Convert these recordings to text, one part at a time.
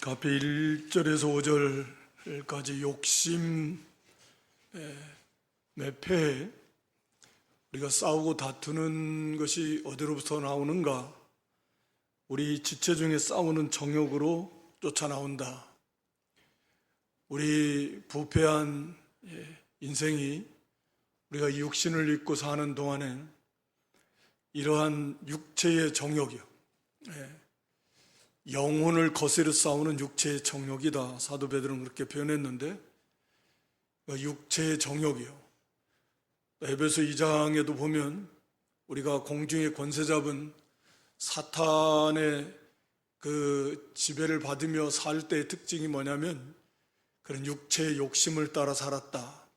앞에 1절에서 5절까지 욕심, 매패, 우리가 싸우고 다투는 것이 어디로부터 나오는가? 우리 지체 중에 싸우는 정욕으로 쫓아나온다. 우리 부패한 인생이 우리가 육신을 입고 사는 동안에 이러한 육체의 정욕이요, 영혼을 거스려 싸우는 육체의 정욕이다. 사도 베드로는 그렇게 표현했는데, 육체의 정욕이요. 에베소 2장에도 보면 우리가 공중의 권세 잡은 사탄의 그 지배를 받으며 살 때의 특징이 뭐냐면 그런 육체의 욕심을 따라 살았다.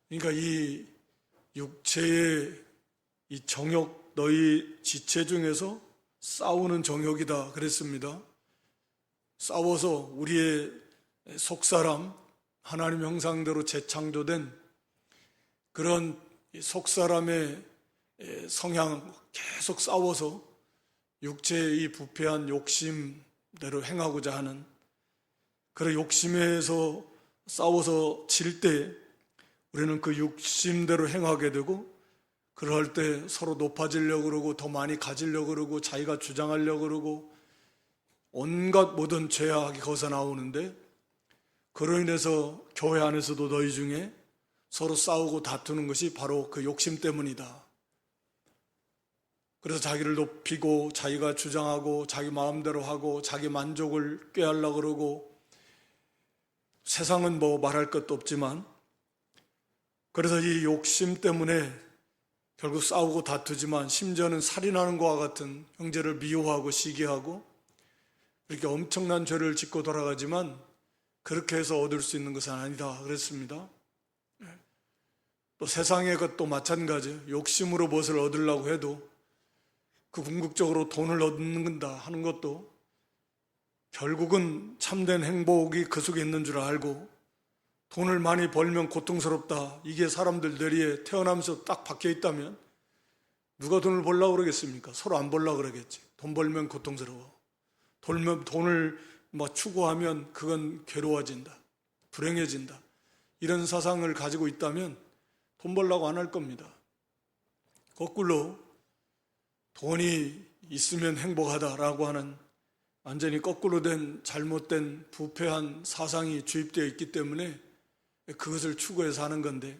그러니까 이 육체의 이 정욕, 너희 지체 중에서 싸우는 정욕이다 그랬습니다. 싸워서 우리의 속사람, 하나님 형상대로 재창조된 그런 속사람의 성향 계속 싸워서 육체의 이 부패한 욕심대로 행하고자 하는 그런 욕심에서 싸워서 질 때 우리는 그 욕심대로 행하게 되고, 그럴 때 서로 높아지려고 그러고 더 많이 가지려고 그러고 자기가 주장하려고 그러고 온갖 모든 죄악이 거기서 나오는데, 그로 인해서 교회 안에서도 너희 중에 서로 싸우고 다투는 것이 바로 그 욕심 때문이다. 그래서 자기를 높이고 자기가 주장하고 자기 마음대로 하고 자기 만족을 꾀하려고 그러고, 세상은 뭐 말할 것도 없지만, 그래서 이 욕심 때문에 결국 싸우고 다투지만 심지어는 살인하는 것과 같은, 형제를 미워하고 시기하고 이렇게 엄청난 죄를 짓고 돌아가지만 그렇게 해서 얻을 수 있는 것은 아니다 그랬습니다. 또 세상의 것도 마찬가지예요. 욕심으로 무엇을 얻으려고 해도 그 궁극적으로 돈을 얻는다 하는 것도 결국은 참된 행복이 그 속에 있는 줄 알고, 돈을 많이 벌면 고통스럽다, 이게 사람들 뇌리에 태어나면서 딱 박혀 있다면 누가 돈을 벌려고 그러겠습니까? 서로 안 벌려고 그러겠지. 돈 벌면 고통스러워. 돈을 추구하면 그건 괴로워진다, 불행해진다, 이런 사상을 가지고 있다면 돈 벌려고 안 할 겁니다. 거꾸로 돈이 있으면 행복하다라고 하는 완전히 거꾸로 된 잘못된 부패한 사상이 주입되어 있기 때문에 그것을 추구해서 하는 건데,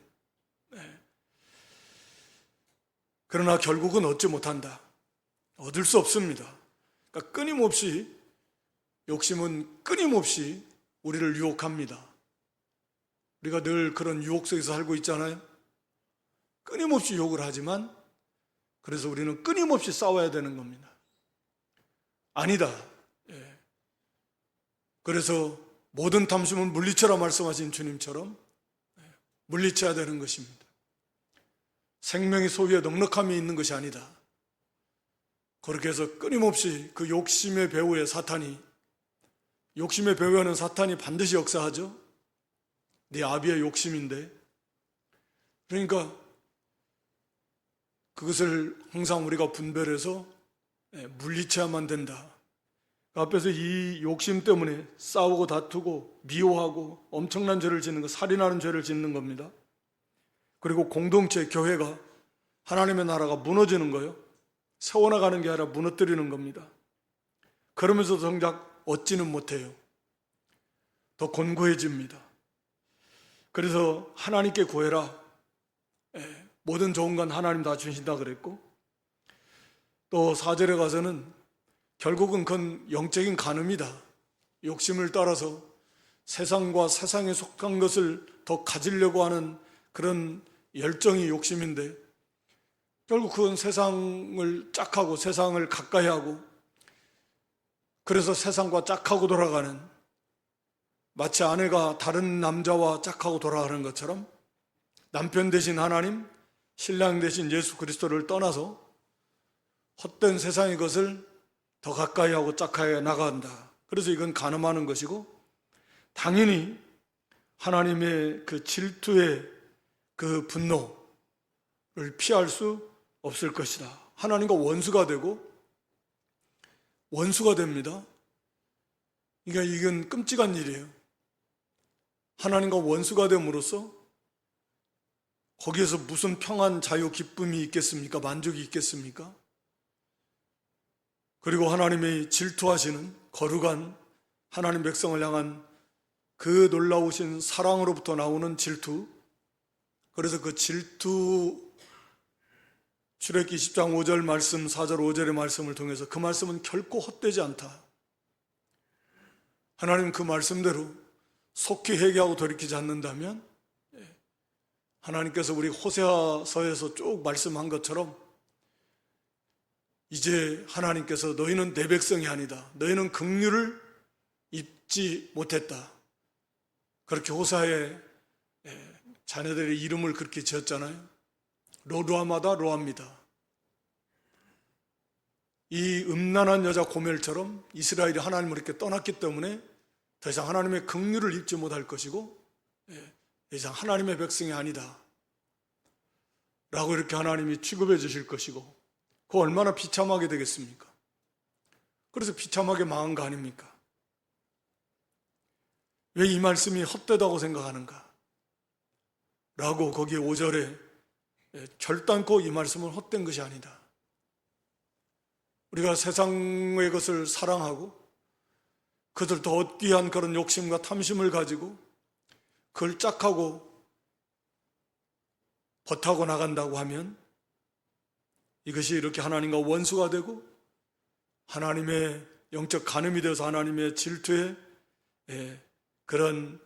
그러나 결국은 얻지 못한다. 얻을 수 없습니다. 그러니까 끊임없이, 욕심은 끊임없이 우리를 유혹합니다. 우리가 늘 그런 유혹 속에서 살고 있잖아요. 끊임없이 유혹을 하지만, 그래서 우리는 끊임없이 싸워야 되는 겁니다. 아니다. 그래서 모든 탐심은 물리쳐라 말씀하신 주님처럼 물리쳐야 되는 것입니다. 생명의 소유에 넉넉함이 있는 것이 아니다. 그렇게 해서 끊임없이 그 욕심의 배후에 사탄이, 욕심의 배후에는 사탄이 반드시 역사하죠. 네 아비의 욕심인데, 그러니까 그것을 항상 우리가 분별해서 물리쳐야만 된다. 앞에서 이 욕심 때문에 싸우고 다투고 미워하고 엄청난 죄를 짓는 것, 살인하는 죄를 짓는 겁니다. 그리고 공동체, 교회가, 하나님의 나라가 무너지는 거예요. 세워나가는 게 아니라 무너뜨리는 겁니다. 그러면서 정작 얻지는 못해요. 더 곤고해집니다. 그래서 하나님께 구해라. 모든 좋은 건 하나님 다 주신다 그랬고, 또 4절에 가서는 결국은 그건 영적인 간음이다. 욕심을 따라서 세상과 세상에 속한 것을 더 가지려고 하는 그런 열정이 욕심인데, 결국 그건 세상을 짝하고 세상을 가까이 하고, 그래서 세상과 짝하고 돌아가는, 마치 아내가 다른 남자와 짝하고 돌아가는 것처럼 남편 대신 하나님, 신랑 대신 예수 그리스도를 떠나서 헛된 세상의 것을 더 가까이 하고 짝하게 나간다. 그래서 이건 간음하는 것이고, 당연히 하나님의 그 질투의 그 분노를 피할 수 없을 것이다. 하나님과 원수가 되고 원수가 됩니다. 그러니까 이건 끔찍한 일이에요. 하나님과 원수가 됨으로써 거기에서 무슨 평안, 자유, 기쁨이 있겠습니까? 만족이 있겠습니까? 그리고 하나님이 질투하시는 거룩한 하나님 백성을 향한 그 놀라우신 사랑으로부터 나오는 질투, 그래서 그 질투, 출애굽기 20장 5절 말씀, 4절 5절의 말씀을 통해서 그 말씀은 결코 헛되지 않다. 하나님 그 말씀대로 속히 회개하고 돌이키지 않는다면 하나님께서 우리 호세아서에서 쭉 말씀한 것처럼 이제 하나님께서 너희는 내 백성이 아니다, 너희는 긍휼을 입지 못했다, 그렇게 호세아의 자녀들의 이름을 그렇게 지었잖아요. 로루아마다 로아입니다. 이 음란한 여자 고멜처럼 이스라엘이 하나님을 이렇게 떠났기 때문에 더 이상 하나님의 긍휼을 입지 못할 것이고 더 이상 하나님의 백성이 아니다 라고 이렇게 하나님이 취급해 주실 것이고, 그거 얼마나 비참하게 되겠습니까? 그래서 비참하게 망한 거 아닙니까? 왜 이 말씀이 헛되다고 생각하는가? 라고 거기에 5절에 결단코 이 말씀은 헛된 것이 아니다. 우리가 세상의 것을 사랑하고 그들 더 얻귀한 그런 욕심과 탐심을 가지고 그걸 짝하고 버타고 나간다고 하면 이것이 이렇게 하나님과 원수가 되고 하나님의 영적 간음이 되어서 하나님의 질투에 그런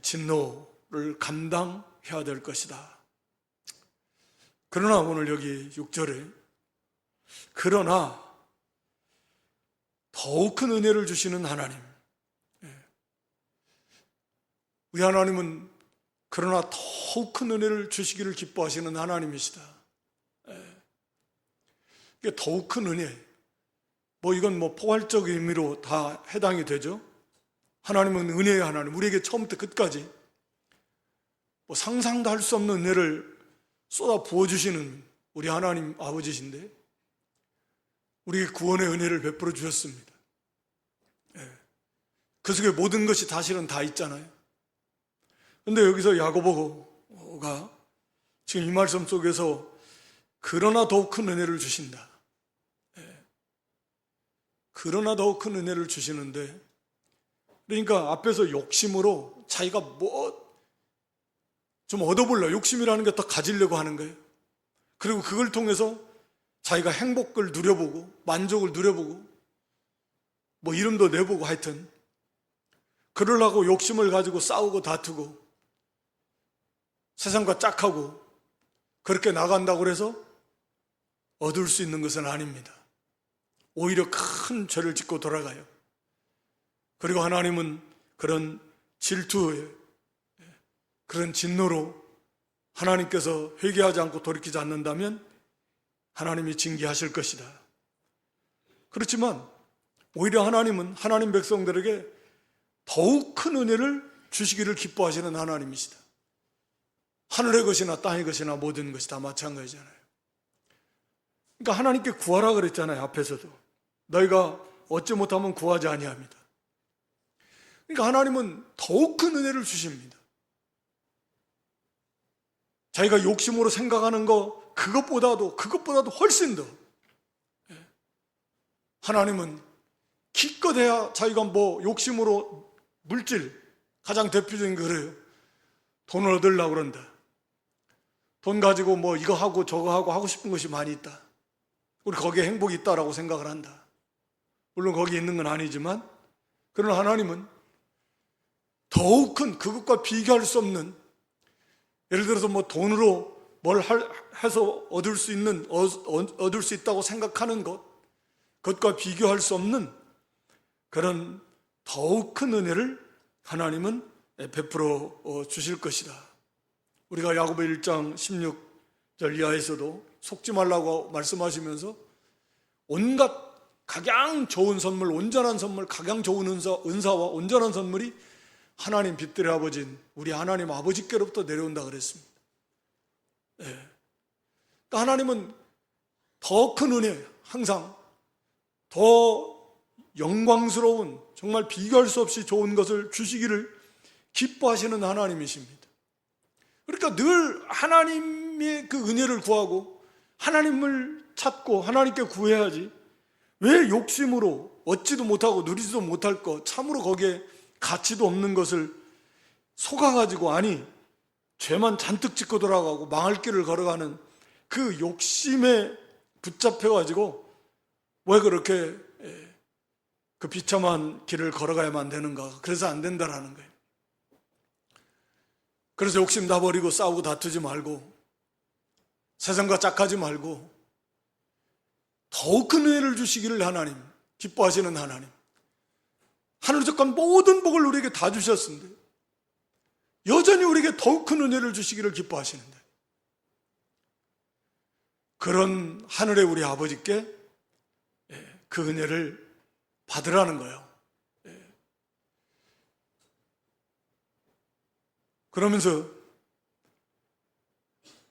진노를 감당해야 될 것이다. 그러나 오늘 여기 6절에 그러나 더욱 큰 은혜를 주시는 하나님, 우리 하나님은 그러나 더욱 큰 은혜를 주시기를 기뻐하시는 하나님이시다. 이게 더욱 큰 은혜, 이건 포괄적 의미로 다 해당이 되죠. 하나님은 은혜의 하나님, 우리에게 처음부터 끝까지 상상도 할 수 없는 은혜를 쏟아 부어주시는 우리 하나님 아버지신데 우리에게 구원의 은혜를 베풀어 주셨습니다. 그 속에 모든 것이 사실은 다 있잖아요. 그런데 여기서 야고보가 지금 이 말씀 속에서 그러나 더욱 큰 은혜를 주신다, 그러나 더욱 큰 은혜를 주시는데, 그러니까 앞에서 욕심으로 자기가 좀 얻어보려, 욕심이라는 게 더 가지려고 하는 거예요. 그리고 그걸 통해서 자기가 행복을 누려보고 만족을 누려보고 이름도 내보고 하여튼 그러려고 욕심을 가지고 싸우고 다투고 세상과 짝하고 그렇게 나간다고 해서 얻을 수 있는 것은 아닙니다. 오히려 큰 죄를 짓고 돌아가요. 그리고 하나님은 그런 질투에, 그런 진노로 하나님께서 회개하지 않고 돌이키지 않는다면 하나님이 징계하실 것이다. 그렇지만 오히려 하나님은 하나님 백성들에게 더욱 큰 은혜를 주시기를 기뻐하시는 하나님이시다. 하늘의 것이나 땅의 것이나 모든 것이 다 마찬가지잖아요. 그러니까 하나님께 구하라 그랬잖아요. 앞에서도 너희가 얻지 못하면 구하지 아니합니다. 그러니까 하나님은 더욱 큰 은혜를 주십니다. 자기가 욕심으로 생각하는 거 그것보다도 훨씬 더 하나님은 기껏해야 자기가 욕심으로 물질, 가장 대표적인 거 그래요. 돈을 얻으려고 그런다. 돈 가지고 이거 하고 저거 하고 싶은 것이 많이 있다. 우리 거기에 행복이 있다라고 생각을 한다. 물론 거기 있는 건 아니지만, 그러나 하나님은 더욱 큰 그것과 비교할 수 없는, 예를 들어서 돈으로 뭘 해서 얻을 수 있다고 생각하는 그것과 비교할 수 없는 그런 더욱 큰 은혜를 하나님은 베풀어 주실 것이다. 우리가 야고보 1장 16절 이하에서도 속지 말라고 말씀하시면서 온갖 각양 좋은 선물, 온전한 선물, 각양 좋은 은사와 온전한 선물이 하나님 빛들의 아버지인 우리 하나님 아버지께로부터 내려온다 그랬습니다. 하나님은 더 큰 은혜, 항상 더 영광스러운 정말 비교할 수 없이 좋은 것을 주시기를 기뻐하시는 하나님이십니다. 그러니까 늘 하나님의 그 은혜를 구하고 하나님을 찾고 하나님께 구해야지, 왜 욕심으로 얻지도 못하고 누리지도 못할 것, 참으로 거기에 가치도 없는 것을 속아가지고, 아니 죄만 잔뜩 짓고 돌아가고 망할 길을 걸어가는 그 욕심에 붙잡혀가지고 왜 그렇게 그 비참한 길을 걸어가야만 되는가. 그래서 안 된다라는 거예요. 그래서 욕심 다 버리고 싸우고 다투지 말고 세상과 짝하지 말고 더욱 큰 은혜를 주시기를 하나님, 기뻐하시는 하나님, 하늘 적한 모든 복을 우리에게 다 주셨는데 여전히 우리에게 더욱 큰 은혜를 주시기를 기뻐하시는데, 그런 하늘의 우리 아버지께 그 은혜를 받으라는 거예요. 그러면서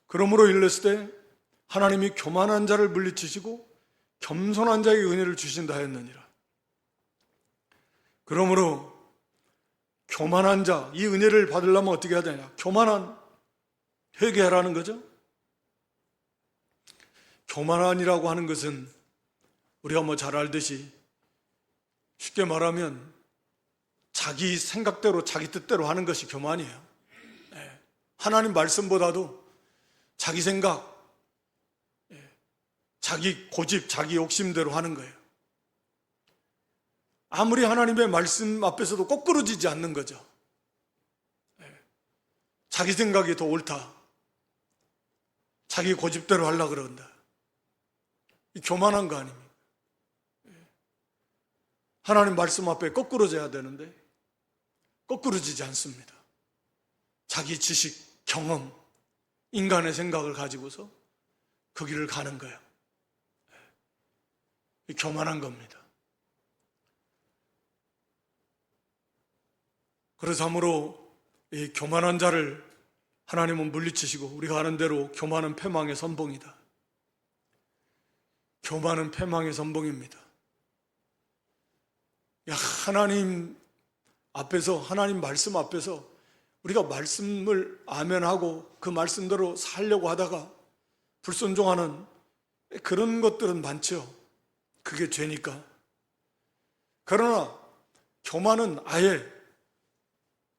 그러므로 일렀을 때 하나님이 교만한 자를 물리치시고 겸손한 자에게 은혜를 주신다 했느니라. 그러므로 교만한 자, 이 은혜를 받으려면 어떻게 해야 되냐? 교만한 회개하라는 거죠. 교만한이라고 하는 것은 우리가 뭐 잘 알듯이 쉽게 말하면 자기 생각대로 자기 뜻대로 하는 것이 교만이에요. 하나님 말씀보다도 자기 생각, 자기 고집, 자기 욕심대로 하는 거예요. 아무리 하나님의 말씀 앞에서도 거꾸러지지 않는 거죠. 자기 생각이 더 옳다, 자기 고집대로 하려고 그런다. 이 교만한 거 아닙니까? 하나님 말씀 앞에 거꾸러져야 되는데 거꾸러지지 않습니다. 자기 지식, 경험, 인간의 생각을 가지고서 그 길을 가는 거예요. 이 교만한 겁니다. 그래서 참으로 이 교만한 자를 하나님은 물리치시고, 우리가 아는 대로 교만은 패망의 선봉이다. 교만은 패망의 선봉입니다. 하나님 앞에서, 하나님 말씀 앞에서 우리가 말씀을 아멘하고 그 말씀대로 살려고 하다가 불순종하는 그런 것들은 많죠. 그게 죄니까. 그러나 교만은 아예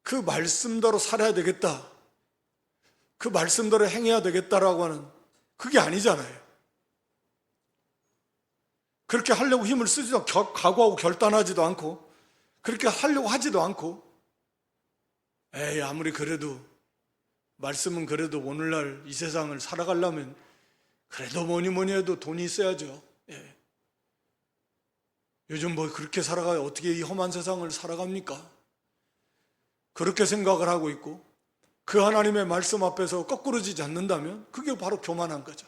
그 말씀대로 살아야 되겠다, 그 말씀대로 행해야 되겠다라고 하는, 그게 아니잖아요. 그렇게 하려고 힘을 쓰지도, 각오하고 결단하지도 않고, 그렇게 하려고 하지도 않고, 아무리 그래도, 말씀은 그래도 오늘날 이 세상을 살아가려면 그래도 뭐니 해도 돈이 있어야죠. 요즘 뭐 그렇게 살아가야 어떻게 이 험한 세상을 살아갑니까? 그렇게 생각을 하고 있고, 그 하나님의 말씀 앞에서 거꾸러지지 않는다면 그게 바로 교만한 거죠.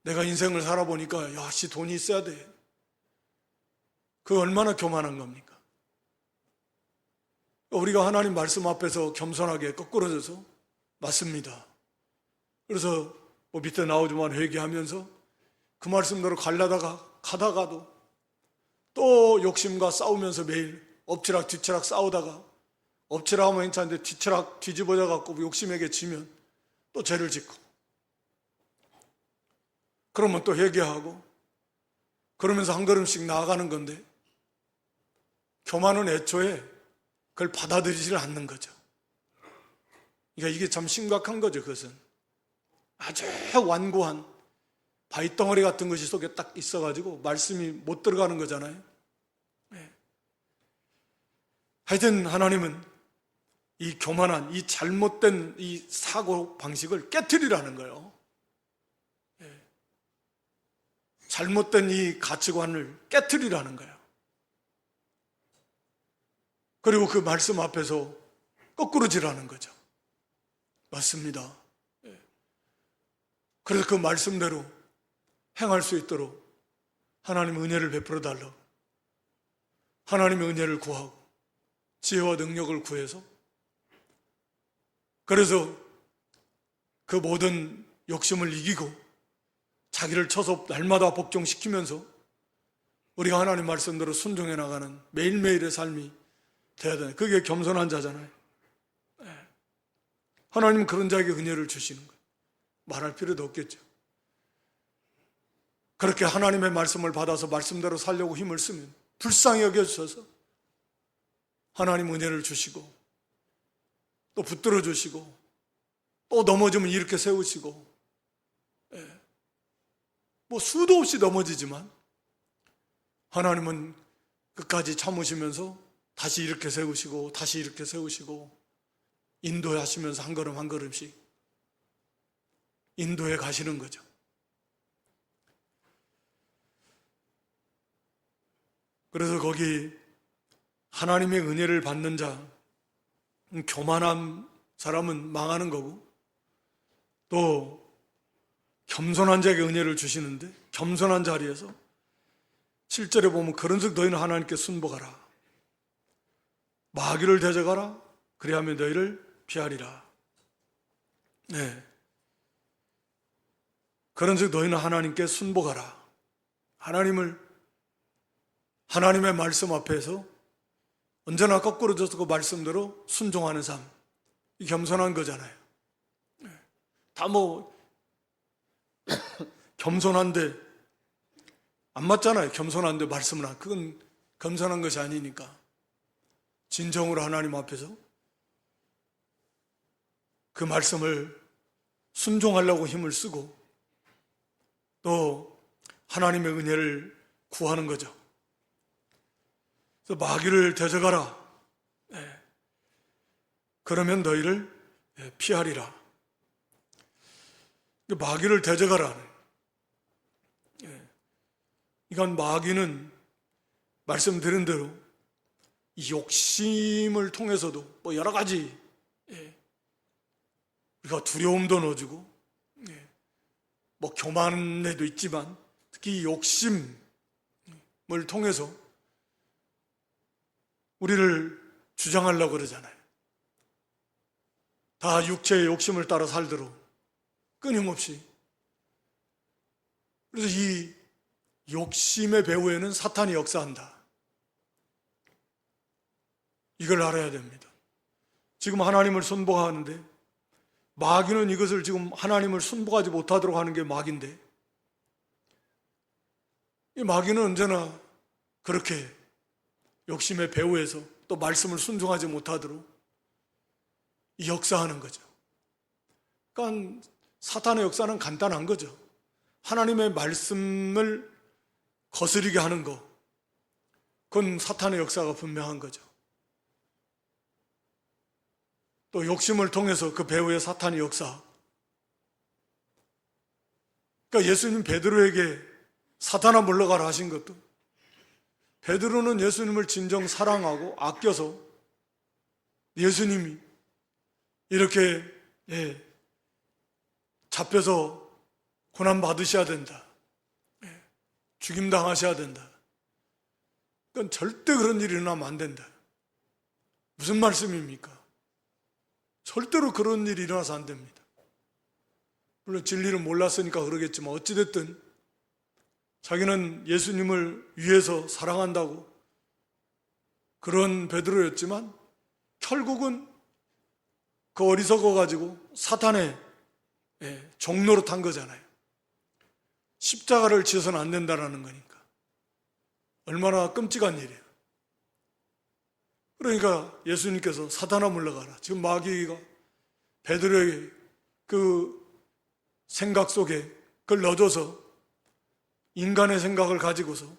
내가 인생을 살아보니까 돈이 있어야 돼. 그 얼마나 교만한 겁니까? 우리가 하나님 말씀 앞에서 겸손하게 거꾸러져서, 맞습니다, 그래서 뭐 밑에 나오지만 회개하면서 그 말씀대로 가다가도 또 욕심과 싸우면서 매일 엎치락 뒤치락 싸우다가, 엎치락 하면 괜찮은데 뒤치락 뒤집어져 갖고 욕심에게 지면 또 죄를 짓고, 그러면 또 회개하고, 그러면서 한 걸음씩 나아가는 건데, 교만은 애초에 그걸 받아들이질 않는 거죠. 그러니까 이게 참 심각한 거죠. 그것은 아주 완고한 바위덩어리 같은 것이 속에 딱 있어가지고 말씀이 못 들어가는 거잖아요. 하여튼 하나님은 이 교만한, 이 잘못된 이 사고 방식을 깨트리라는 거예요. 잘못된 이 가치관을 깨트리라는 거예요. 그리고 그 말씀 앞에서 거꾸러지라는 거죠. 맞습니다. 그래서 그 말씀대로 행할 수 있도록 하나님의 은혜를 베풀어 달라고, 하나님의 은혜를 구하고 지혜와 능력을 구해서, 그래서 그 모든 욕심을 이기고 자기를 쳐서 날마다 복종시키면서 우리가 하나님 말씀대로 순종해 나가는 매일매일의 삶이 돼야 되는, 그게 겸손한 자잖아요. 하나님은 그런 자에게 은혜를 주시는 거예요. 말할 필요도 없겠죠. 그렇게 하나님의 말씀을 받아서 말씀대로 살려고 힘을 쓰면 불쌍히 여겨주셔서 하나님 은혜를 주시고 또 붙들어 주시고 또 넘어지면 이렇게 세우시고, 뭐 수도 없이 넘어지지만 하나님은 끝까지 참으시면서 다시 이렇게 세우시고 다시 이렇게 세우시고 인도하시면서 한 걸음 한 걸음씩 인도해 가시는 거죠. 그래서 거기 하나님의 은혜를 받는 자, 교만한 사람은 망하는 거고, 또 겸손한 자에게 은혜를 주시는데 겸손한 자리에서 7절에 보면 그런즉 너희는 하나님께 순복하라, 마귀를 대적하라, 그리하면 너희를 피하리라. 그런즉 너희는 하나님께 순복하라. 하나님의 말씀 앞에서 언제나 거꾸로 져서 그 말씀대로 순종하는 삶, 이 겸손한 거잖아요. 다 뭐 겸손한데 안 맞잖아요. 겸손한데 말씀을 안, 그건 겸손한 것이 아니니까 진정으로 하나님 앞에서 그 말씀을 순종하려고 힘을 쓰고 또 하나님의 은혜를 구하는 거죠. 그래서 마귀를 대적하라. 그러면 너희를 피하리라. 마귀를 대적하라. 이건 마귀는 말씀드린 대로 이 욕심을 통해서도 뭐 여러 가지 우리가 두려움도 넣어주고 뭐 교만에도 있지만 특히 이 욕심을 통해서 우리를 주장하려고 그러잖아요. 다 육체의 욕심을 따라 살도록 끊임없이. 그래서 이 욕심의 배후에는 사탄이 역사한다. 이걸 알아야 됩니다. 지금 하나님을 순복하는데 마귀는 이것을 지금 하나님을 순복하지 못하도록 하는 게 마귀인데, 이 마귀는 언제나 그렇게 욕심의 배후에서 또 말씀을 순종하지 못하도록 이 역사하는 거죠. 그러니까 사탄의 역사는 간단한 거죠. 하나님의 말씀을 거스르게 하는 거, 그건 사탄의 역사가 분명한 거죠. 또 욕심을 통해서 그 배후의 사탄의 역사. 그러니까 예수님 베드로에게 사탄아 물러가라 하신 것도, 베드로는 예수님을 진정 사랑하고 아껴서 예수님이 이렇게 잡혀서 고난 받으셔야 된다, 죽임당하셔야 된다, 그건 절대 그런 일이 일어나면 안 된다. 무슨 말씀입니까? 절대로 그런 일이 일어나서 안 됩니다. 물론 진리를 몰랐으니까 그러겠지만 어찌됐든 자기는 예수님을 위해서 사랑한다고 그런 베드로였지만 결국은 그 어리석어가지고 사탄의 종로로 탄 거잖아요. 십자가를 지어서는 안 된다는 거니까. 얼마나 끔찍한 일이에요. 그러니까 예수님께서 사탄아 물러가라. 지금 마귀가 베드로의 그 생각 속에 그걸 넣어줘서 인간의 생각을 가지고서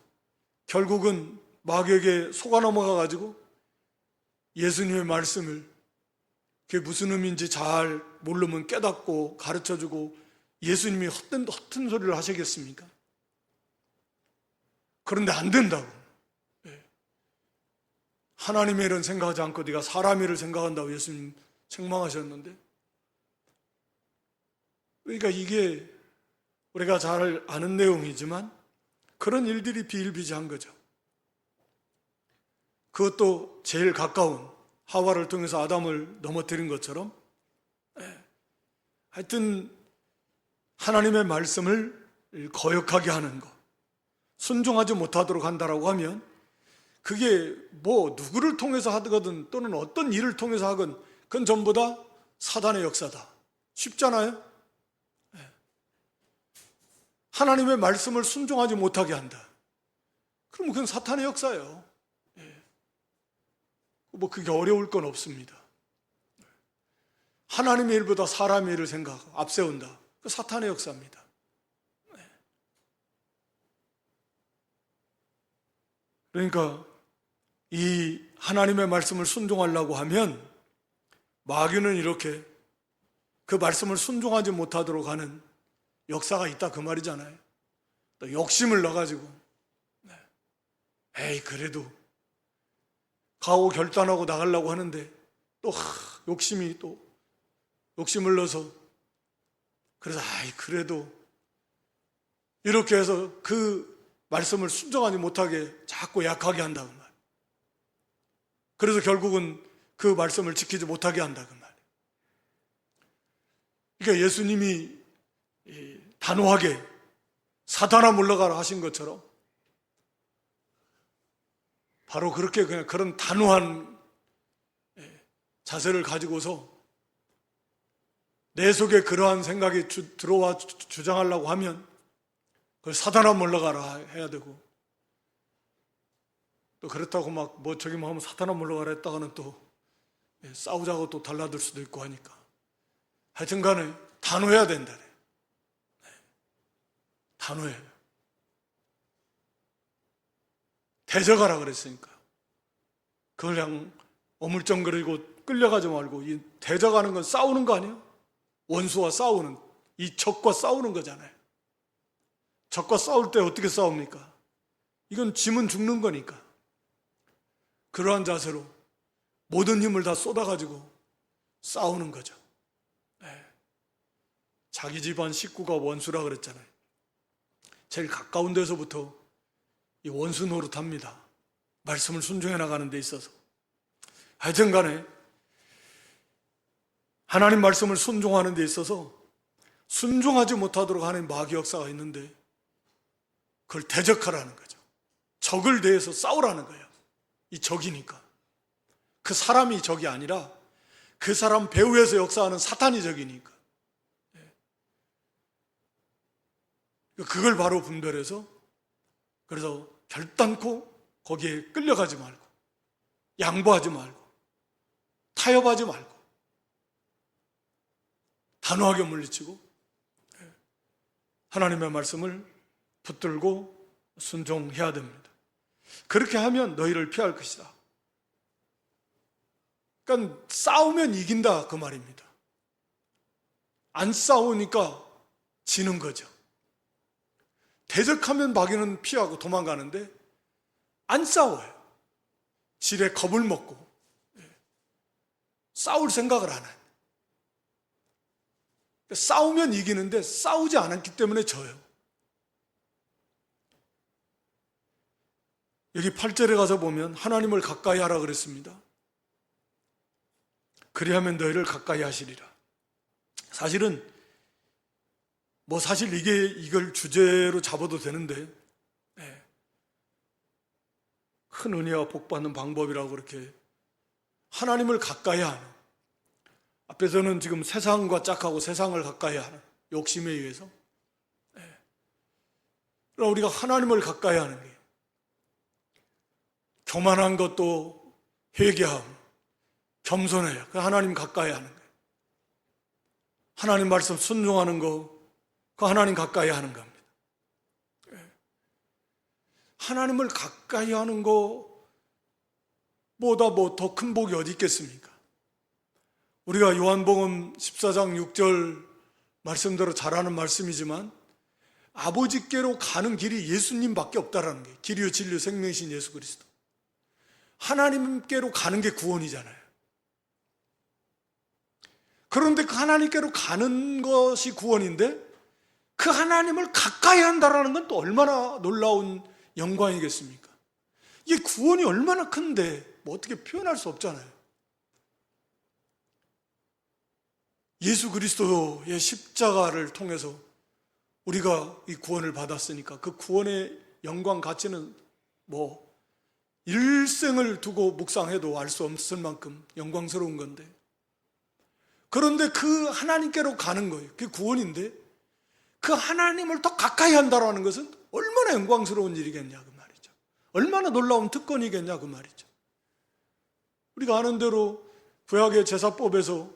결국은 마귀에게 속아 넘어가가지고 예수님의 말씀을 그게 무슨 의미인지 잘 모르면 깨닫고 가르쳐주고 예수님이 허튼 소리를 하시겠습니까? 그런데 안 된다고. 하나님의 일은 생각하지 않고 네가 사람의 일을 생각한다고 예수님 책망하셨는데, 그러니까 이게 우리가 잘 아는 내용이지만 그런 일들이 비일비재한 거죠. 그것도 제일 가까운 하와를 통해서 아담을 넘어뜨린 것처럼 하여튼 하나님의 말씀을 거역하게 하는 것, 순종하지 못하도록 한다라고 하면 그게 뭐 누구를 통해서 하거든 또는 어떤 일을 통해서 하건 그건 전부 다 사단의 역사다. 쉽잖아요? 하나님의 말씀을 순종하지 못하게 한다. 그러면 그건 사탄의 역사예요. 뭐 그게 어려울 건 없습니다. 하나님의 일보다 사람의 일을 생각하고 앞세운다. 그 사탄의 역사입니다. 그러니까 이 하나님의 말씀을 순종하려고 하면 마귀는 이렇게 그 말씀을 순종하지 못하도록 하는 역사가 있다 그 말이잖아요. 또 욕심을 넣어가지고 에이 그래도 각오 결단하고 나가려고 하는데 또 욕심을 넣어서 그래서 그래도 이렇게 해서 그 말씀을 순종하지 못하게 자꾸 약하게 한다 그 말. 그래서 결국은 그 말씀을 지키지 못하게 한다 그 말. 그러니까 예수님이 단호하게 사탄아 물러가라 하신 것처럼 바로 그렇게 그냥 그런 단호한 자세를 가지고서 내 속에 그러한 생각이 들어와 주장하려고 하면 그걸 사단아 물러가라 해야 되고, 또 그렇다고 막 뭐 저기 뭐 하면 사탄아 물러가라 했다가는 또 싸우자고 또 달라들 수도 있고 하니까 하여튼 간에 단호해야 된다. 단호해. 대적하라 그랬으니까 그걸 그냥 어물쩡거리고 끌려가지 말고 이 대적하는 건 싸우는 거 아니에요? 원수와 싸우는, 이 적과 싸우는 거잖아요. 적과 싸울 때 어떻게 싸웁니까? 이건 지면 죽는 거니까. 그러한 자세로 모든 힘을 다 쏟아가지고 싸우는 거죠. 자기 집안 식구가 원수라 그랬잖아요. 제일 가까운 데서부터 이 원수 노릇합니다. 말씀을 순종해 나가는 데 있어서. 하여튼 간에 하나님 말씀을 순종하는 데 있어서 순종하지 못하도록 하는 마귀 역사가 있는데 그걸 대적하라는 거죠. 적을 대해서 싸우라는 거예요. 이 적이니까. 그 사람이 적이 아니라 그 사람 배후에서 역사하는 사탄이 적이니까. 그걸 바로 분별해서 그래서 결단코 거기에 끌려가지 말고 양보하지 말고 타협하지 말고 단호하게 물리치고 하나님의 말씀을 붙들고 순종해야 됩니다. 그렇게 하면 너희를 피할 것이다. 그러니까 싸우면 이긴다 그 말입니다. 안 싸우니까 지는 거죠. 대적하면 마귀는 피하고 도망가는데 안 싸워요. 지레 겁을 먹고 싸울 생각을 안 해요. 싸우면 이기는데 싸우지 않았기 때문에 져요. 여기 8절에 가서 보면 하나님을 가까이 하라 그랬습니다. 그리하면 너희를 가까이 하시리라. 사실은 사실 이걸 주제로 잡아도 되는데 큰 은혜와 복 받는 방법이라고 그렇게 하나님을 가까이 하는, 앞에서는 지금 세상과 짝하고 세상을 가까이 하는 욕심에 의해서 우리가 하나님을 가까이 하는 게 교만한 것도 회개하고 겸손해요. 하나님 가까이 하는 거예요. 하나님 말씀 순종하는 거 그 하나님 가까이 하는 겁니다. 하나님을 가까이 하는 거보다 더 큰 복이 어디 있겠습니까? 우리가 요한복음 14장 6절 말씀대로 잘 아는 말씀이지만 아버지께로 가는 길이 예수님밖에 없다라는 게, 길이요 진리요 생명이신 예수 그리스도. 하나님께로 가는 게 구원이잖아요. 그런데 그 하나님께로 가는 것이 구원인데 그 하나님을 가까이 한다라는 건 또 얼마나 놀라운 영광이겠습니까? 이게 구원이 얼마나 큰데 어떻게 표현할 수 없잖아요. 예수 그리스도의 십자가를 통해서 우리가 이 구원을 받았으니까 그 구원의 영광 가치는 뭐 일생을 두고 묵상해도 알 수 없을 만큼 영광스러운 건데, 그런데 그 하나님께로 가는 거예요. 그게 구원인데 그 하나님을 더 가까이 한다는 것은 얼마나 영광스러운 일이겠냐 그 말이죠. 얼마나 놀라운 특권이겠냐 그 말이죠. 우리가 아는 대로 구약의 제사법에서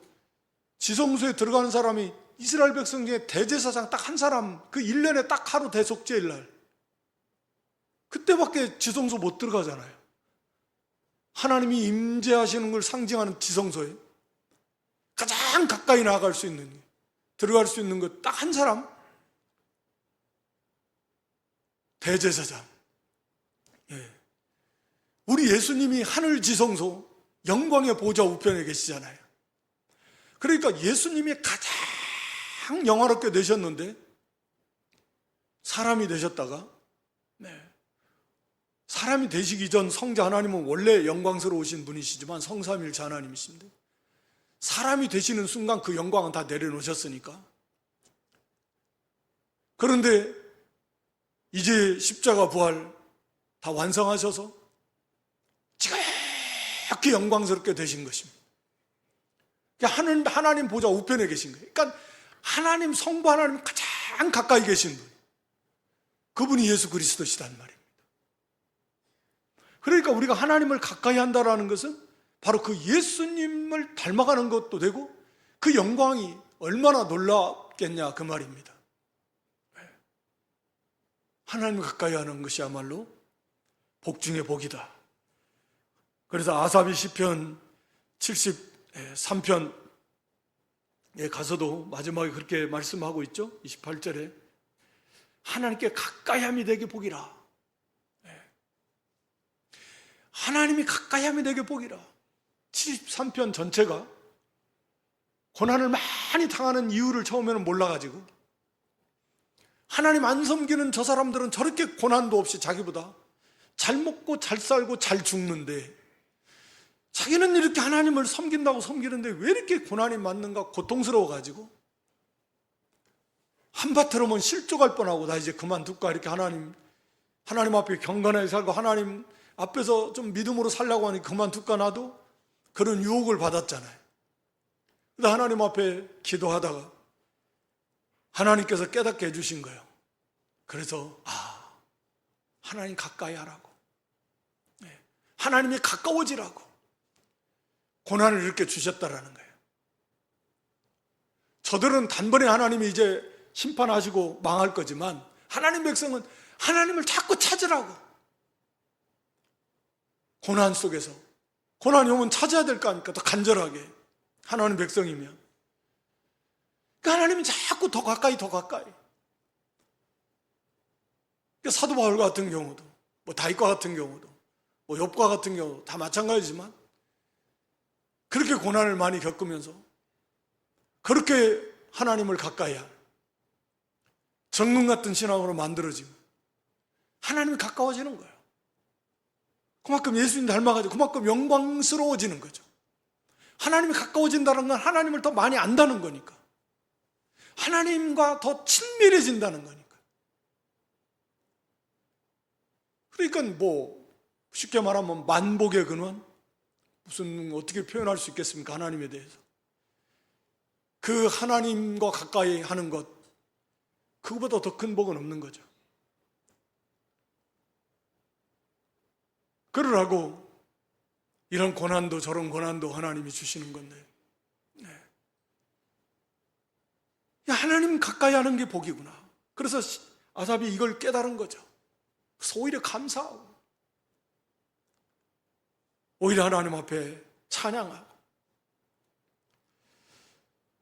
지성소에 들어가는 사람이 이스라엘 백성 중에 대제사장 딱 한 사람, 그 1년에 딱 하루 대속죄일 날, 그때밖에 지성소 못 들어가잖아요. 하나님이 임재하시는 걸 상징하는 지성소에 가장 가까이 나아갈 수 있는, 들어갈 수 있는 것 딱 한 사람, 대제사장. 예. 우리 예수님이 하늘 지성소 영광의 보좌 우편에 계시잖아요. 그러니까 예수님이 가장 영화롭게 되셨는데 사람이 되셨다가, 사람이 되시기 전 성자 하나님은 원래 영광스러우신 분이시지만 성삼일체 하나님이신데, 사람이 되시는 순간 그 영광은 다 내려놓으셨으니까. 그런데 이제 십자가 부활 다 완성하셔서 지극히 영광스럽게 되신 것입니다. 하나님 보좌 우편에 계신 거예요. 그러니까 하나님, 성부 하나님 가장 가까이 계신 분, 그분이 예수 그리스도시단 말입니다. 그러니까 우리가 하나님을 가까이 한다는 것은 바로 그 예수님을 닮아가는 것도 되고 그 영광이 얼마나 놀랍겠냐 그 말입니다. 하나님을 가까이 하는 것이야말로 복 중에 복이다. 그래서 아삽이 시편 73편에 가서도 마지막에 그렇게 말씀하고 있죠. 28절에 하나님께 가까이함이 되게 복이라. 하나님이 가까이함이 되게 복이라. 73편 전체가 고난을 많이 당하는 이유를 처음에는 몰라가지고, 하나님 안 섬기는 저 사람들은 저렇게 고난도 없이 자기보다 잘 먹고 잘 살고 잘 죽는데, 자기는 이렇게 하나님을 섬긴다고 섬기는데 왜 이렇게 고난이 맞는가 고통스러워가지고 한바탕으로는 실족할 뻔하고, 나 이제 그만둘까, 이렇게 하나님 앞에 경건하게 살고 하나님 앞에서 좀 믿음으로 살려고 하니 그만둘까 나도, 그런 유혹을 받았잖아요. 그래서 하나님 앞에 기도하다가 하나님께서 깨닫게 해주신 거예요. 그래서 하나님 가까이 하라고, 하나님이 가까워지라고 고난을 이렇게 주셨다라는 거예요. 저들은 단번에 하나님이 이제 심판하시고 망할 거지만, 하나님 백성은 하나님을 자꾸 찾으라고. 고난 속에서, 고난이 오면 찾아야 될 거 아닙니까? 더 간절하게, 하나님 백성이면. 그러니까 하나님이 자꾸 더 가까이 그러니까 사도 바울 같은 경우도, 뭐 다윗과 같은 경우도, 뭐 욥과 같은 경우도 다 마찬가지지만, 그렇게 고난을 많이 겪으면서 그렇게 하나님을 가까이 한 정금 같은 신앙으로 만들어지면 하나님이 가까워지는 거예요. 그만큼 예수님 닮아가지고 그만큼 영광스러워지는 거죠. 하나님이 가까워진다는 건 하나님을 더 많이 안다는 거니까, 하나님과 더 친밀해진다는 거니까. 그러니까 뭐 쉽게 말하면 만복의 근원, 무슨 어떻게 표현할 수 있겠습니까? 하나님에 대해서 그 하나님과 가까이 하는 것, 그거보다 더 큰 복은 없는 거죠. 그러라고 이런 고난도 저런 고난도 하나님이 주시는 건데, 하나님 가까이 하는 게 복이구나. 그래서 아삽이 이걸 깨달은 거죠. 그래서 오히려 감사하고, 오히려 하나님 앞에 찬양하고,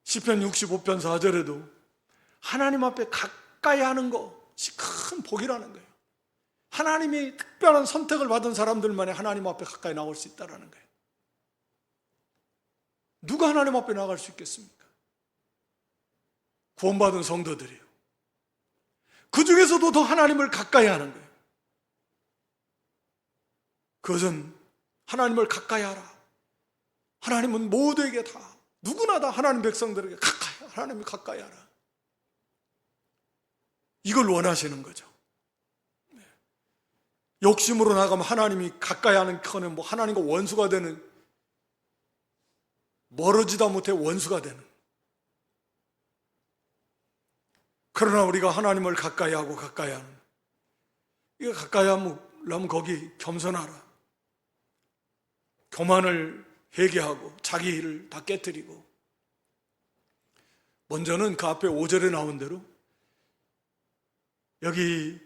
시편 65편 4절에도 하나님 앞에 가까이 하는 것이 큰 복이라는 거예요. 하나님이 특별한 선택을 받은 사람들만이 하나님 앞에 가까이 나올 수 있다는 거예요. 누가 하나님 앞에 나갈 수 있겠습니까? 구원받은 성도들이요. 그 중에서도 더 하나님을 가까이 하는 거예요. 그것은 하나님을 가까이 하라. 하나님은 모두에게 다, 누구나 다 하나님 백성들에게 가까이, 하나님을 가까이 하라. 이걸 원하시는 거죠. 욕심으로 나가면 하나님이 가까이 하는 커는 뭐 하나님과 원수가 되는, 멀어지다 못해 원수가 되는. 그러나 우리가 하나님을 가까이 하고 가까이 하는, 이거 가까이 하면 거기 겸손하라, 교만을 회개하고 자기 일을 다 깨뜨리고, 먼저는 그 앞에 5절에 나온 대로 여기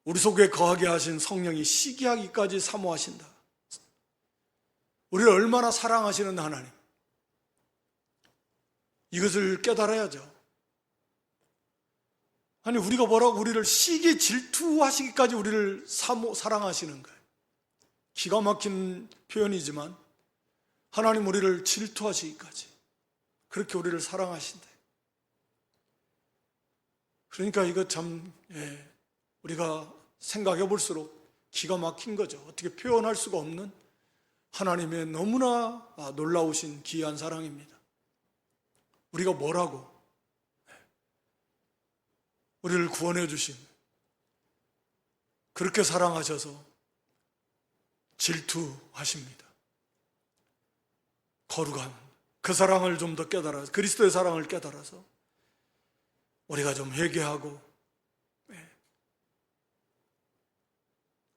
우리 속에 거하게 하신 성령이 시기하기까지 사모하신다. 우리를 얼마나 사랑하시는 하나님, 이것을 깨달아야죠. 아니, 우리가 뭐라고 우리를 시기 질투하시기까지 우리를 사랑하시는 거예요. 기가 막힌 표현이지만 하나님 우리를 질투하시기까지 그렇게 우리를 사랑하신대. 그러니까 이거 참 우리가 생각해 볼수록 기가 막힌 거죠. 어떻게 표현할 수가 없는 하나님의 너무나 놀라우신 귀한 사랑입니다. 우리가 뭐라고, 우리를 구원해 주신, 그렇게 사랑하셔서 질투하십니다. 거룩한 그 사랑을 좀 더 깨달아서, 그리스도의 사랑을 깨달아서 우리가 좀 회개하고,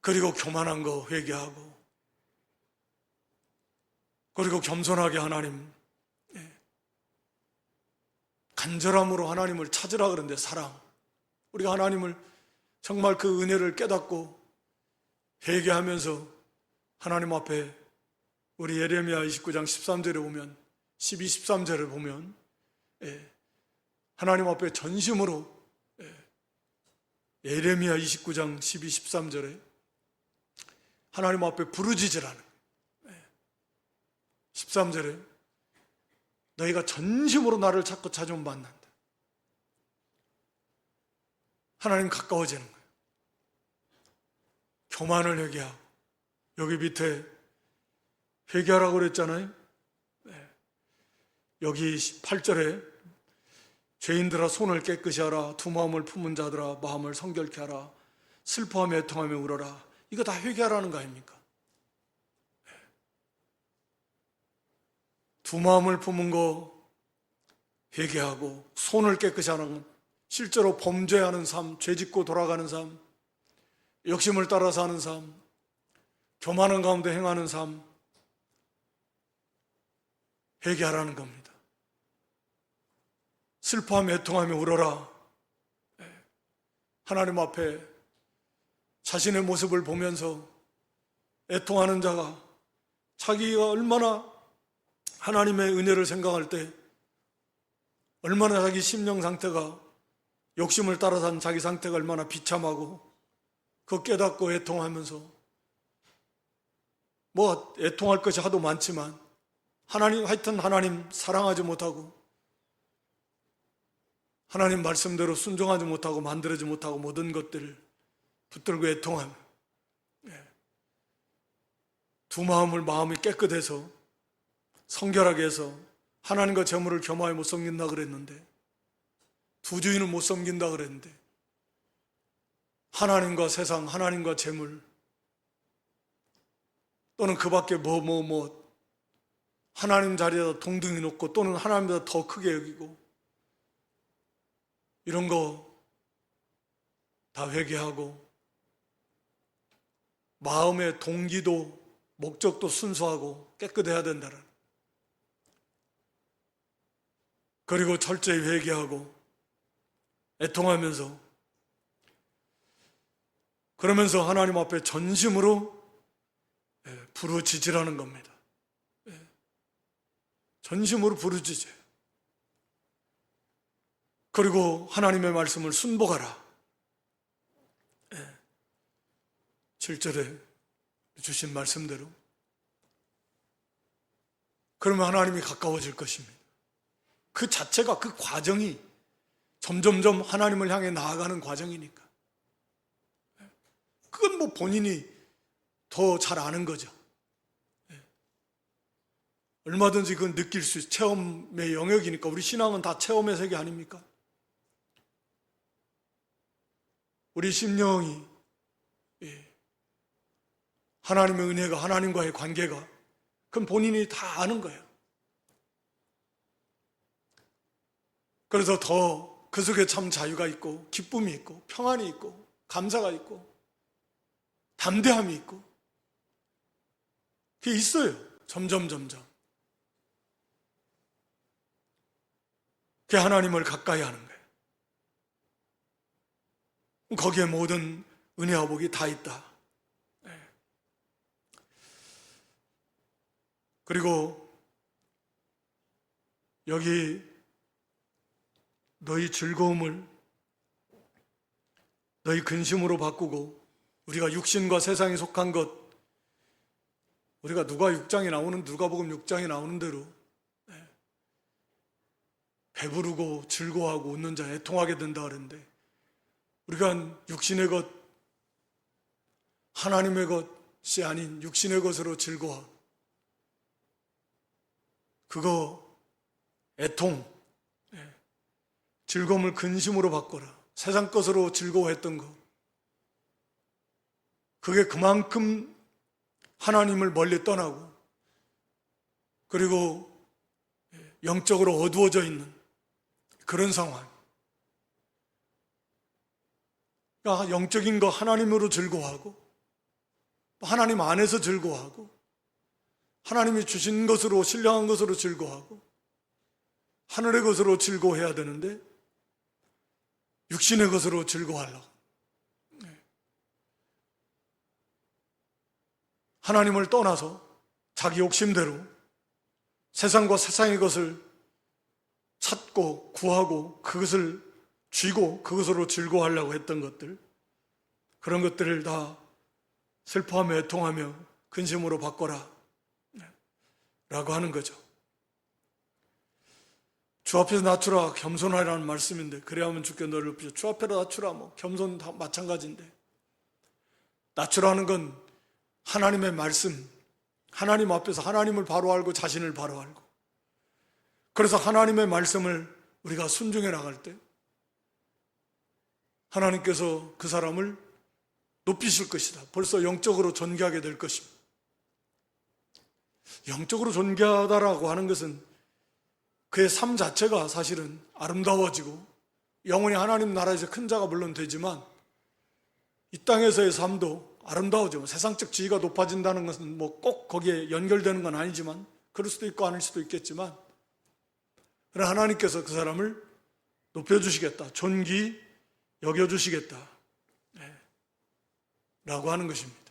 그리고 교만한 거 회개하고, 그리고 겸손하게 하나님, 간절함으로 하나님을 찾으라 그러는데, 사랑, 우리가 하나님을 정말 그 은혜를 깨닫고 회개하면서 하나님 앞에, 우리 예레미야 29장 13절에 보면, 12, 13절을 보면 하나님 앞에 전심으로, 예레미야 29장 12, 13절에 하나님 앞에 부르짖으라는, 13절에 너희가 전심으로 나를 찾고 찾으면 만난다. 하나님 가까워지는 거예요. 교만을 회개하고, 여기 밑에 회개하라고 그랬잖아요. 여기 8절에 죄인들아 손을 깨끗이 하라, 두 마음을 품은 자들아 마음을 성결케 하라, 슬퍼하며 애통하며 울어라. 이거 다 회개하라는 거 아닙니까? 두 마음을 품은 거 회개하고, 손을 깨끗이 하는 건 실제로 범죄하는 삶, 죄짓고 돌아가는 삶, 욕심을 따라서 하는 삶, 교만한 가운데 행하는 삶, 회개하라는 겁니다. 슬퍼하며 애통하며 울어라. 하나님 앞에 자신의 모습을 보면서 애통하는 자가, 자기가 얼마나 하나님의 은혜를 생각할 때 얼마나 자기 심령 상태가, 욕심을 따라 산 자기 상태가 얼마나 비참하고, 그거 깨닫고 애통하면서, 뭐 애통할 것이 하도 많지만 하여튼 하나님 사랑하지 못하고, 하나님 말씀대로 순종하지 못하고, 만들어지 못하고, 모든 것들을 붙들고 애통하며, 두 마음이 깨끗해서 성결하게 해서 하나님과 재물을 겸하여 못 섬긴다 그랬는데, 두 주인을 못 섬긴다 그랬는데, 하나님과 세상, 하나님과 재물, 또는 그 밖에 하나님 자리에다 동등히 놓고, 또는 하나님보다 더 크게 여기고, 이런 거 다 회개하고, 마음의 동기도 목적도 순수하고 깨끗해야 된다는, 그리고 철저히 회개하고 애통하면서, 그러면서 하나님 앞에 전심으로 부르짖으라는 겁니다. 전심으로 부르짖어요. 그리고 하나님의 말씀을 순복하라. 7절에 주신 말씀대로. 그러면 하나님이 가까워질 것입니다. 그 자체가, 그 과정이 점점점 하나님을 향해 나아가는 과정이니까. 그건 뭐 본인이 더 잘 아는 거죠. 얼마든지 그건 느낄 수 있어요. 체험의 영역이니까. 우리 신앙은 다 체험의 세계 아닙니까? 우리 심령이 하나님의 은혜가, 하나님과의 관계가, 그건 본인이 다 아는 거예요. 그래서 더 그 속에 참 자유가 있고 기쁨이 있고 평안이 있고 감사가 있고 담대함이 있고 그게 있어요. 점점 그게 하나님을 가까이 하는 거예요. 거기에 모든 은혜와 복이 다 있다. 그리고 여기 너희 즐거움을 너희 근심으로 바꾸고, 우리가 육신과 세상에 속한 것, 우리가 누가복음 6장에 나오는 대로 배부르고 즐거워하고 웃는 자 애통하게 된다 그랬는데, 우리가 육신의 것, 하나님의 것이 아닌 육신의 것으로 즐거워, 그거 애통, 즐거움을 근심으로 바꿔라. 세상 것으로 즐거워했던 거, 그게 그만큼 하나님을 멀리 떠나고 그리고 영적으로 어두워져 있는 그런 상황. 그러니까 영적인 거 하나님으로 즐거워하고, 하나님 안에서 즐거워하고, 하나님이 주신 것으로, 신령한 것으로 즐거워하고, 하늘의 것으로 즐거워해야 되는데 육신의 것으로 즐거워하려고, 하나님을 떠나서 자기 욕심대로 세상과 세상의 것을 찾고 구하고 그것을 쥐고 그것으로 즐거워하려고 했던 것들, 그런 것들을 다 슬퍼하며 애통하며 근심으로 바꿔라 라고 하는 거죠. 주 앞에서 낮추라, 겸손하라는 말씀인데, 그래야 하면 주께 너를 높이자. 주 앞에서 낮추라, 겸손 다 마찬가지인데, 낮추라는 건 하나님의 말씀, 하나님 앞에서 하나님을 바로 알고 자신을 바로 알고, 그래서 하나님의 말씀을 우리가 순종해 나갈 때 하나님께서 그 사람을 높이실 것이다. 벌써 영적으로 존귀하게 될 것입니다. 영적으로 존귀하다라고 하는 것은 그의 삶 자체가 사실은 아름다워지고 영원히 하나님 나라에서 큰 자가 물론 되지만, 이 땅에서의 삶도 아름다워지고 세상적 지위가 높아진다는 것은 꼭 거기에 연결되는 건 아니지만, 그럴 수도 있고 아닐 수도 있겠지만, 그러나 하나님께서 그 사람을 높여주시겠다, 존귀 여겨주시겠다 라고 하는 것입니다.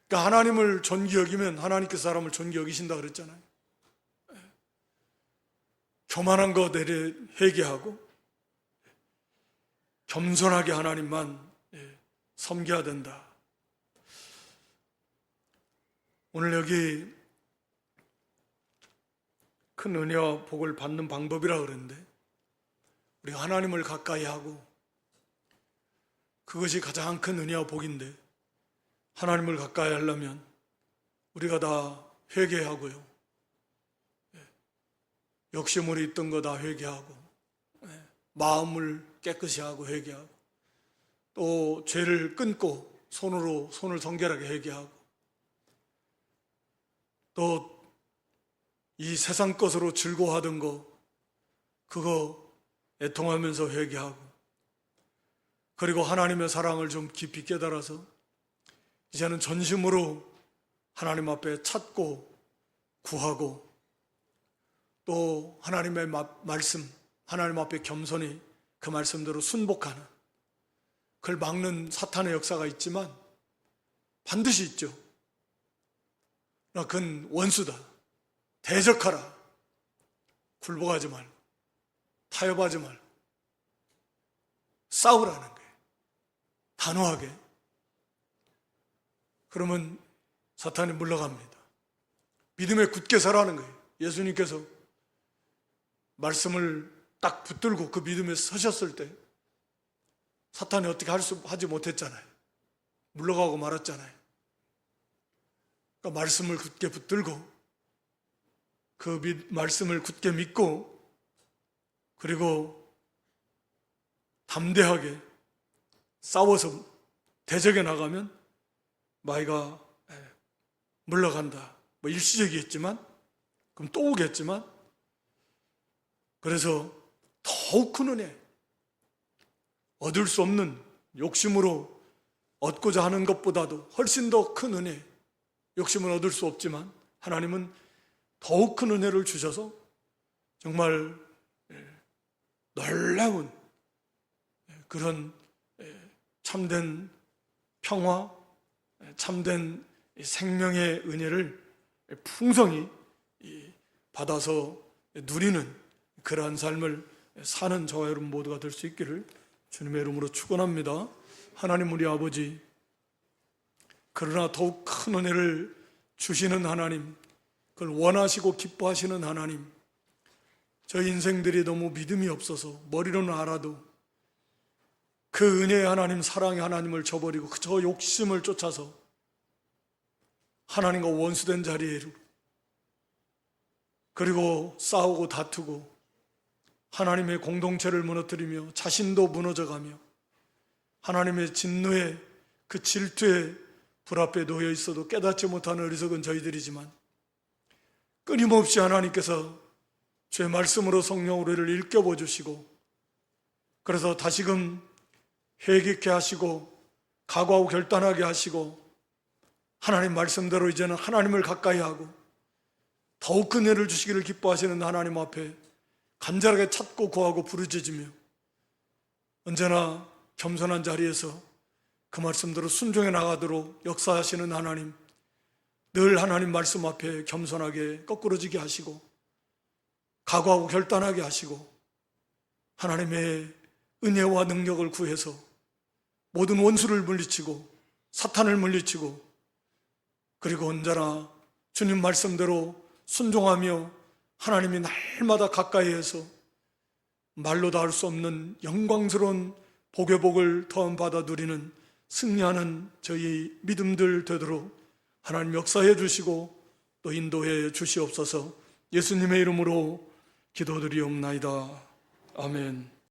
그러니까 하나님을 존귀 여기면 하나님께서 사람을 존귀 여기신다 그랬잖아요. 교만한 것 내려 회개하고 겸손하게 하나님만 섬겨야 된다. 오늘 여기 큰 은혜와 복을 받는 방법이라 그랬는데, 우리가 하나님을 가까이 하고, 그것이 가장 큰 은혜와 복인데, 하나님을 가까이 하려면 우리가 다 회개하고요, 욕심으로 있던 거 다 회개하고, 마음을 깨끗이 하고 회개하고, 또 죄를 끊고 손을 정결하게 회개하고, 또 이 세상 것으로 즐거워하던 거, 그거 애통하면서 회개하고, 그리고 하나님의 사랑을 좀 깊이 깨달아서 이제는 전심으로 하나님 앞에 찾고 구하고, 또 하나님의 말씀, 하나님 앞에 겸손히 그 말씀대로 순복하는, 그걸 막는 사탄의 역사가 있지만 반드시 있죠. 그건 원수다. 대적하라. 굴복하지 말고, 타협하지 말고, 싸우라는 거예요. 단호하게. 그러면 사탄이 물러갑니다. 믿음에 굳게 서라는 거예요. 예수님께서 말씀을 딱 붙들고 그 믿음에 서셨을 때 사탄이 어떻게 하지 못했잖아요. 물러가고 말았잖아요. 그러니까 말씀을 굳게 붙들고 그 말씀을 굳게 믿고, 그리고 담대하게 싸워서 대적에 나가면 마이가 물러간다. 뭐 일시적이겠지만, 그럼 또 오겠지만, 그래서 더욱 큰 은혜, 얻을 수 없는 욕심으로 얻고자 하는 것보다도 훨씬 더 큰 은혜, 욕심은 얻을 수 없지만 하나님은 더욱 큰 은혜를 주셔서 정말 놀라운 그런 참된 평화, 참된 생명의 은혜를 풍성히 받아서 누리는 그러한 삶을 사는 저와 여러분 모두가 될 수 있기를 주님의 이름으로 축원합니다. 하나님 우리 아버지, 그러나 더욱 큰 은혜를 주시는 하나님, 그걸 원하시고 기뻐하시는 하나님, 저희 인생들이 너무 믿음이 없어서 머리로는 알아도 그 은혜의 하나님, 사랑의 하나님을 저버리고 그저 욕심을 쫓아서 하나님과 원수된 자리에 이르고, 그리고 싸우고 다투고 하나님의 공동체를 무너뜨리며 자신도 무너져가며 하나님의 진노의 그 질투의 불 앞에 놓여 있어도 깨닫지 못하는 어리석은 저희들이지만 끊임없이 하나님께서 주의 말씀으로 성령으로 이를 일깨워 주시고, 그래서 다시금 회개케 하시고 각오하고 결단하게 하시고 하나님 말씀대로 이제는 하나님을 가까이 하고 더욱 큰 은혜를 주시기를 기뻐하시는 하나님 앞에 간절하게 찾고 구하고 부르짖으며 언제나 겸손한 자리에서 그 말씀대로 순종해 나가도록 역사하시는 하나님, 늘 하나님 말씀 앞에 겸손하게 거꾸러지게 하시고 각오하고 결단하게 하시고 하나님의 은혜와 능력을 구해서 모든 원수를 물리치고 사탄을 물리치고 그리고 언제나 주님 말씀대로 순종하며 하나님이 날마다 가까이에서 말로 다 할 수 없는 영광스러운 복의 복을 더한 받아 누리는 승리하는 저희 믿음들 되도록 하나님 역사해 주시고 또 인도해 주시옵소서. 예수님의 이름으로 기도드리옵나이다. 아멘.